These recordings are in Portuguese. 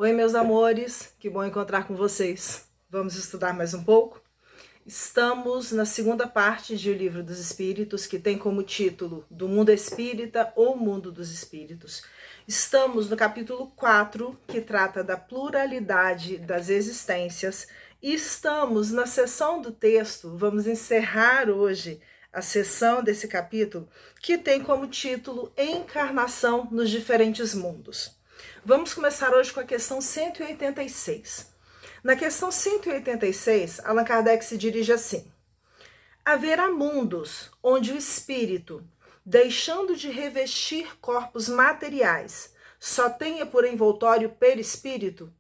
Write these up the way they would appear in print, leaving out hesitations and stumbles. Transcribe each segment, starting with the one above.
Oi, meus amores, que bom encontrar com vocês. Vamos estudar mais um pouco? Estamos na segunda parte de O Livro dos Espíritos, que tem como título Do Mundo Espírita ou Mundo dos Espíritos. Estamos no capítulo 4, que trata da pluralidade das existências, e estamos na seção do texto, vamos encerrar hoje a seção desse capítulo, que tem como título Encarnação nos Diferentes Mundos. Vamos começar hoje com a questão 186. Na questão 186, Allan Kardec se dirige assim: haverá mundos onde o espírito, deixando de revestir corpos materiais, só tenha por envoltório perispírito?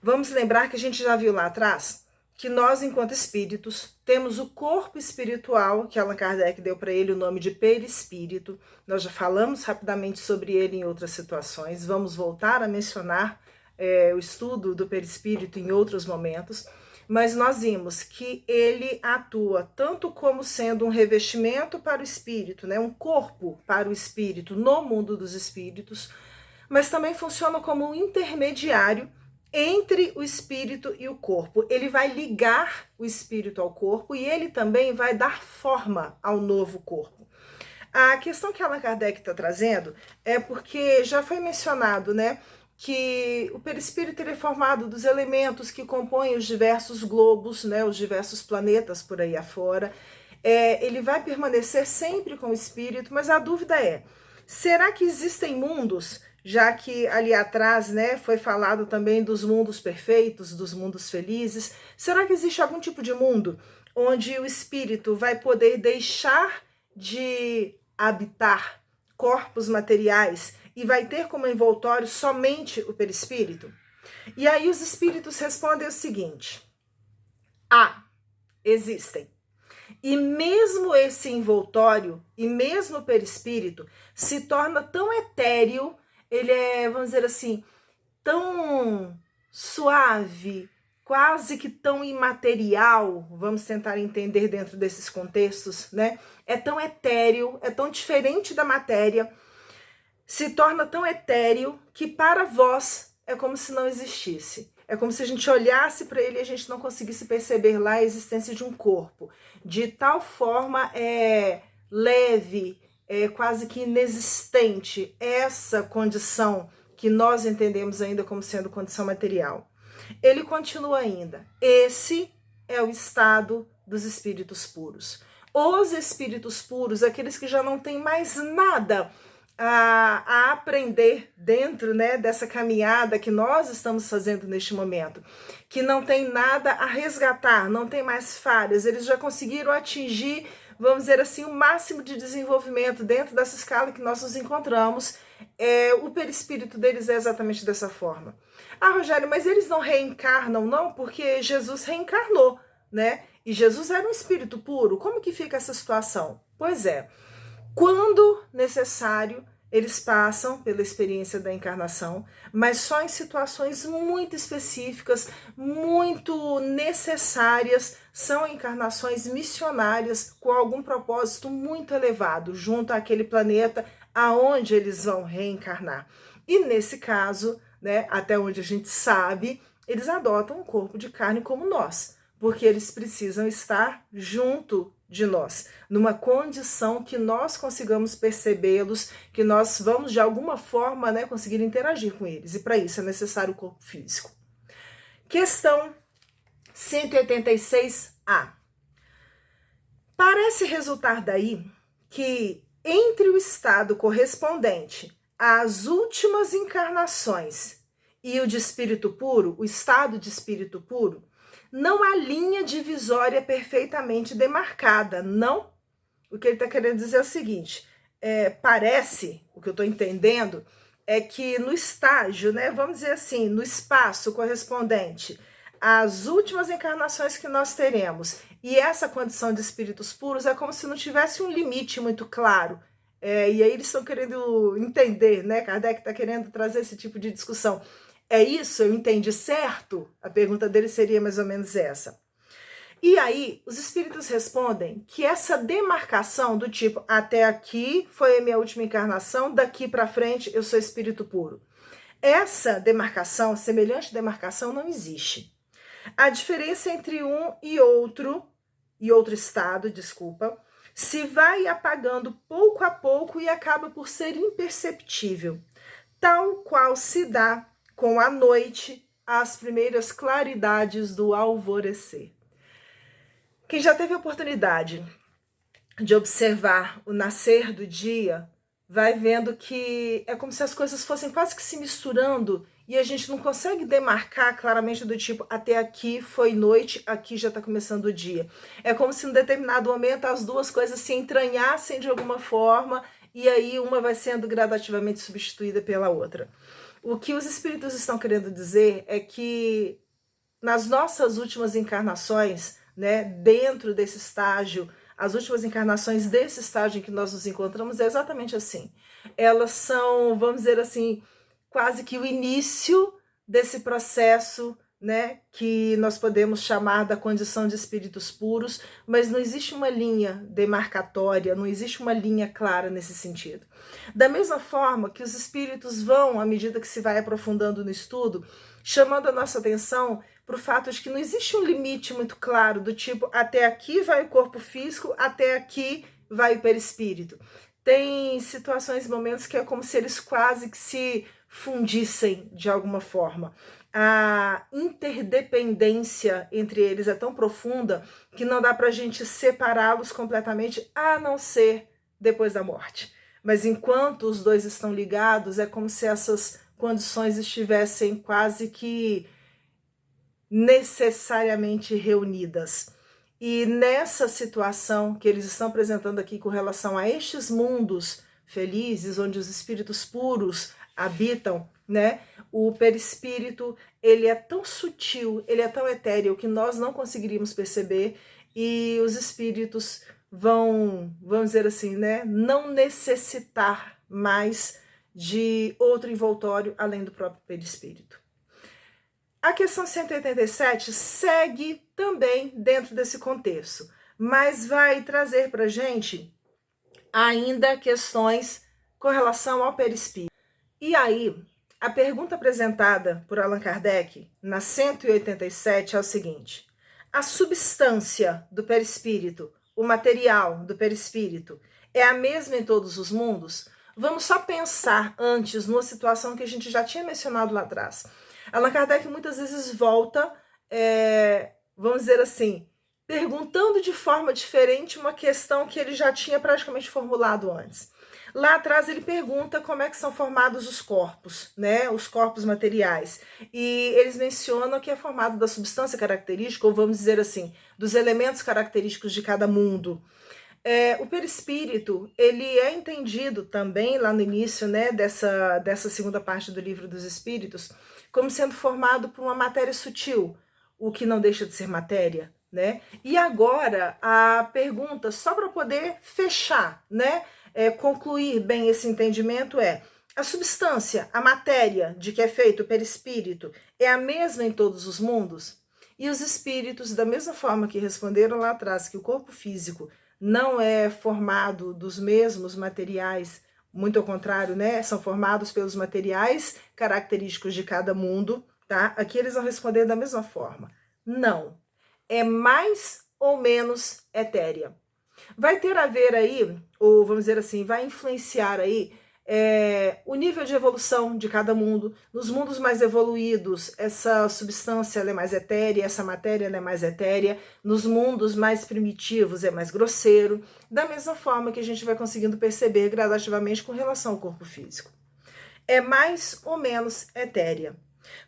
Vamos lembrar que a gente já viu lá atrás que nós, enquanto espíritos, temos o corpo espiritual, que Allan Kardec deu para ele o nome de perispírito. Nós já falamos rapidamente sobre ele em outras situações, vamos voltar a mencionar o estudo do perispírito em outros momentos, mas nós vimos que ele atua tanto como sendo um revestimento para o espírito, né, um corpo para o espírito no mundo dos espíritos, mas também funciona como um intermediário entre o espírito e o corpo. Ele vai ligar o espírito ao corpo e ele também vai dar forma ao novo corpo. A questão que Allan Kardec está trazendo é porque já foi mencionado, né, que o perispírito é formado dos elementos que compõem os diversos globos, né, os diversos planetas por aí afora. Ele vai permanecer sempre com o espírito, mas a dúvida é, será que existem mundos, já que ali atrás, né, foi falado também dos mundos perfeitos, dos mundos felizes, será que existe algum tipo de mundo onde o espírito vai poder deixar de habitar corpos materiais e vai ter como envoltório somente o perispírito? E aí os espíritos respondem o seguinte: existem. E mesmo esse envoltório, e mesmo o perispírito, se torna tão etéreo, ele é, vamos dizer assim, tão suave, quase que tão imaterial, vamos tentar entender dentro desses contextos, né? É tão etéreo, é tão diferente da matéria, se torna tão etéreo que para vós é como se não existisse. É como se a gente olhasse para ele e a gente não conseguisse perceber lá a existência de um corpo. De tal forma leve, quase que inexistente essa condição que nós entendemos ainda como sendo condição material. Ele continua ainda: esse é o estado dos espíritos puros. Os espíritos puros, aqueles que já não têm mais nada a aprender dentro, né, dessa caminhada que nós estamos fazendo neste momento, que não tem nada a resgatar, não tem mais falhas, eles já conseguiram atingir, vamos dizer assim, o máximo de desenvolvimento dentro dessa escala que nós nos encontramos. O perispírito deles é exatamente dessa forma. Rogério, mas eles não reencarnam, não? Porque Jesus reencarnou, né? E Jesus era um espírito puro. Como que fica essa situação? Pois é, quando necessário, eles passam pela experiência da encarnação, mas só em situações muito específicas, muito necessárias, são encarnações missionárias com algum propósito muito elevado, junto àquele planeta aonde eles vão reencarnar. E nesse caso, né, até onde a gente sabe, eles adotam um corpo de carne como nós, porque eles precisam estar junto de nós, numa condição que nós consigamos percebê-los, que nós vamos de alguma forma, né, conseguir interagir com eles, e para isso é necessário o corpo físico. Questão 186A. Parece resultar daí que entre o estado correspondente às últimas encarnações e o de espírito puro, o estado de espírito puro, não há linha divisória perfeitamente demarcada, não? O que ele está querendo dizer é o seguinte: parece, o que eu estou entendendo, é que no estágio, né, vamos dizer assim, no espaço correspondente às últimas encarnações que nós teremos, e essa condição de espíritos puros é como se não tivesse um limite muito claro. E aí eles estão querendo entender, né? Kardec está querendo trazer esse tipo de discussão. É isso? Eu entendi certo? A pergunta dele seria mais ou menos essa. E aí, os espíritos respondem que essa demarcação do tipo, até aqui foi a minha última encarnação, daqui para frente eu sou espírito puro, Essa demarcação, semelhante demarcação, não existe. A diferença entre um e outro estado, se vai apagando pouco a pouco e acaba por ser imperceptível, tal qual se dá com a noite, as primeiras claridades do alvorecer. Quem já teve a oportunidade de observar o nascer do dia, vai vendo que é como se as coisas fossem quase que se misturando e a gente não consegue demarcar claramente do tipo, até aqui foi noite, aqui já está começando o dia. É como se em determinado momento as duas coisas se entranhassem de alguma forma e aí uma vai sendo gradativamente substituída pela outra. O que os espíritos estão querendo dizer é que nas nossas últimas encarnações, né, dentro desse estágio, as últimas encarnações desse estágio em que nós nos encontramos é exatamente assim. Elas são, vamos dizer assim, quase que o início desse processo, né, que nós podemos chamar da condição de espíritos puros, mas não existe uma linha demarcatória, não existe uma linha clara nesse sentido. Da mesma forma que os espíritos vão, à medida que se vai aprofundando no estudo, chamando a nossa atenção para o fato de que não existe um limite muito claro do tipo, até aqui vai o corpo físico, até aqui vai o perispírito. Tem situações e momentos que é como se eles quase que se fundissem de alguma forma. A interdependência entre eles é tão profunda que não dá para a gente separá-los completamente, a não ser depois da morte. Mas enquanto os dois estão ligados, é como se essas condições estivessem quase que necessariamente reunidas. E nessa situação que eles estão apresentando aqui com relação a estes mundos felizes, onde os espíritos puros habitam, né? O perispírito, ele é tão sutil, ele é tão etéreo que nós não conseguiríamos perceber e os espíritos vão, vamos dizer assim, né? Não necessitar mais de outro envoltório além do próprio perispírito. A questão 187 segue também dentro desse contexto, mas vai trazer para a gente ainda questões com relação ao perispírito. E aí, a pergunta apresentada por Allan Kardec na 187 é o seguinte: a substância do perispírito, o material do perispírito, é a mesma em todos os mundos? Vamos só pensar antes numa situação que a gente já tinha mencionado lá atrás. Allan Kardec muitas vezes volta, vamos dizer assim, perguntando de forma diferente uma questão que ele já tinha praticamente formulado antes. Lá atrás ele pergunta como é que são formados os corpos, né? Os corpos materiais. E eles mencionam que é formado da substância característica, ou vamos dizer assim, dos elementos característicos de cada mundo. O perispírito, ele é entendido também lá no início, né, dessa segunda parte do Livro dos Espíritos, como sendo formado por uma matéria sutil, o que não deixa de ser matéria, né? E agora a pergunta, só para poder fechar, né, concluir bem esse entendimento a substância, a matéria de que é feito o perispírito, é a mesma em todos os mundos? E os espíritos, da mesma forma que responderam lá atrás que o corpo físico não é formado dos mesmos materiais, muito ao contrário, né? São formados pelos materiais característicos de cada mundo, tá? Aqui eles vão responder da mesma forma. Não. É mais ou menos etérea. Vai ter a ver aí, ou vamos dizer assim, vai influenciar aí o nível de evolução de cada mundo. Nos mundos mais evoluídos, essa substância ela é mais etérea, essa matéria ela é mais etérea. Nos mundos mais primitivos é mais grosseiro. Da mesma forma que a gente vai conseguindo perceber gradativamente com relação ao corpo físico. É mais ou menos etérea.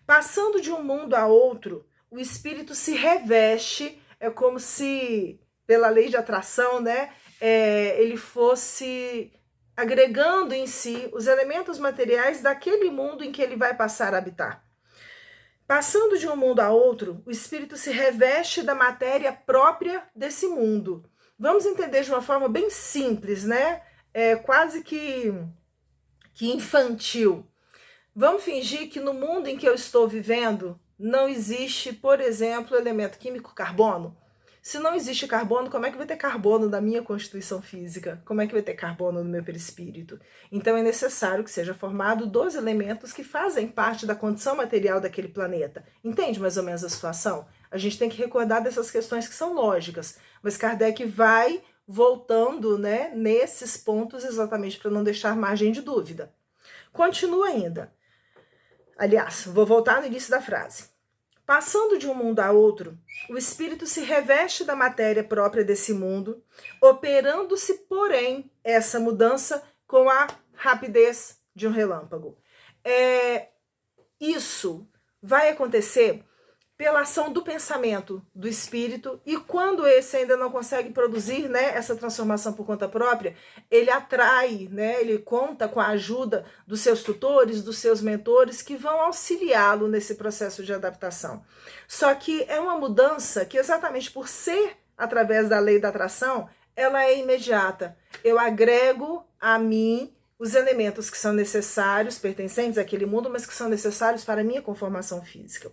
Passando de um mundo a outro, o espírito se reveste, é como se, pela lei de atração, né, ele fosse agregando em si os elementos materiais daquele mundo em que ele vai passar a habitar. Passando de um mundo a outro, o espírito se reveste da matéria própria desse mundo. Vamos entender de uma forma bem simples, né? Quase que infantil. Vamos fingir que no mundo em que eu estou vivendo não existe, por exemplo, o elemento químico carbono. Se não existe carbono, como é que vai ter carbono na minha constituição física? Como é que vai ter carbono no meu perispírito? Então é necessário que seja formado dos elementos que fazem parte da condição material daquele planeta. Entende mais ou menos a situação? A gente tem que recordar dessas questões que são lógicas, mas Kardec vai voltando, né, nesses pontos exatamente para não deixar margem de dúvida. Continua ainda. Aliás, vou voltar no início da frase. Passando de um mundo a outro, o espírito se reveste da matéria própria desse mundo, operando-se, porém, essa mudança com a rapidez de um relâmpago. Isso vai acontecer pela ação do pensamento do espírito, e quando esse ainda não consegue produzir, né, essa transformação por conta própria, ele atrai, né, ele conta com a ajuda dos seus tutores, dos seus mentores, que vão auxiliá-lo nesse processo de adaptação. Só que é uma mudança que, exatamente por ser através da lei da atração, ela é imediata. Eu agrego a mim os elementos que são necessários, pertencentes àquele mundo, mas que são necessários para a minha conformação física.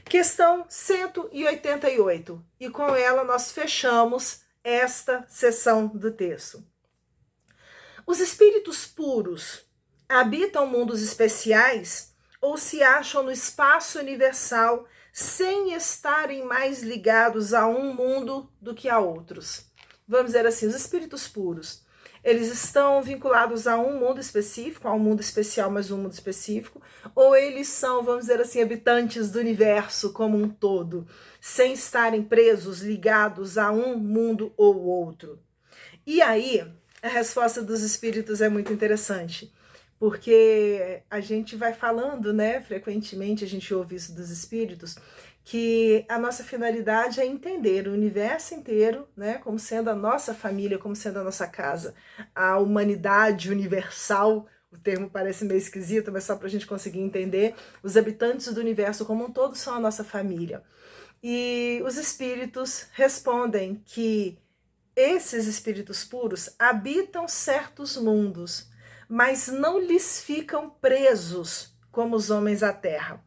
Questão 188, e com ela nós fechamos esta sessão do texto. Os espíritos puros habitam mundos especiais ou se acham no espaço universal sem estarem mais ligados a um mundo do que a outros? Vamos dizer assim, os espíritos puros, eles estão vinculados a um mundo específico, a um mundo especial, mas um mundo específico, ou eles são, vamos dizer assim, habitantes do universo como um todo, sem estarem presos, ligados a um mundo ou outro? E aí, a resposta dos espíritos é muito interessante, porque a gente vai falando, né, frequentemente a gente ouve isso dos espíritos, que a nossa finalidade é entender o universo inteiro, né, como sendo a nossa família, como sendo a nossa casa. A humanidade universal, o termo parece meio esquisito, mas só para a gente conseguir entender, os habitantes do universo como um todo são a nossa família. E os espíritos respondem que esses espíritos puros habitam certos mundos, mas não lhes ficam presos como os homens à terra.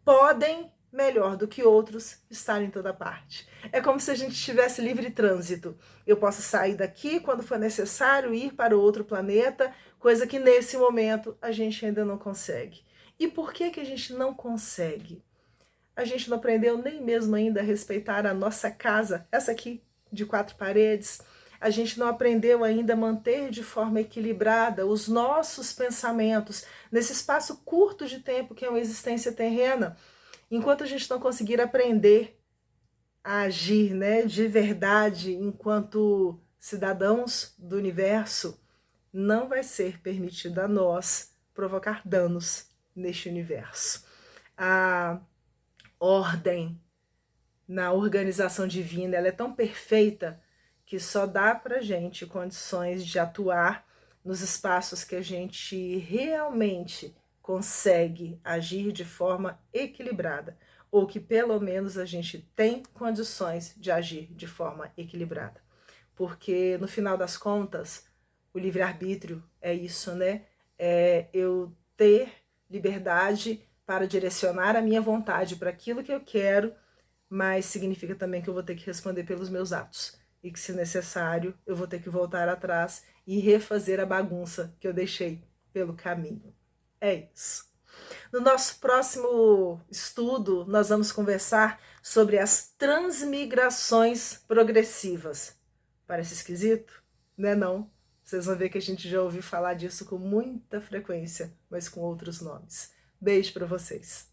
Podem, melhor do que outros, estar em toda parte. É como se a gente tivesse livre trânsito. Eu posso sair daqui quando for necessário, ir para outro planeta, coisa que nesse momento a gente ainda não consegue. E por que a gente não consegue? A gente não aprendeu nem mesmo ainda a respeitar a nossa casa, essa aqui, de 4 paredes. A gente não aprendeu ainda a manter de forma equilibrada os nossos pensamentos nesse espaço curto de tempo que é uma existência terrena. Enquanto a gente não conseguir aprender a agir, né, de verdade enquanto cidadãos do universo, não vai ser permitido a nós provocar danos neste universo. A ordem na organização divina, ela é tão perfeita que só dá para a gente condições de atuar nos espaços que a gente realmente consegue agir de forma equilibrada, ou que pelo menos a gente tem condições de agir de forma equilibrada. Porque no final das contas, o livre-arbítrio é isso, né? É eu ter liberdade para direcionar a minha vontade para aquilo que eu quero, mas significa também que eu vou ter que responder pelos meus atos. E que, se necessário, eu vou ter que voltar atrás e refazer a bagunça que eu deixei pelo caminho. É isso. No nosso próximo estudo, nós vamos conversar sobre as transmigrações progressivas. Parece esquisito? Não é não? Vocês vão ver que a gente já ouviu falar disso com muita frequência, mas com outros nomes. Beijo para vocês.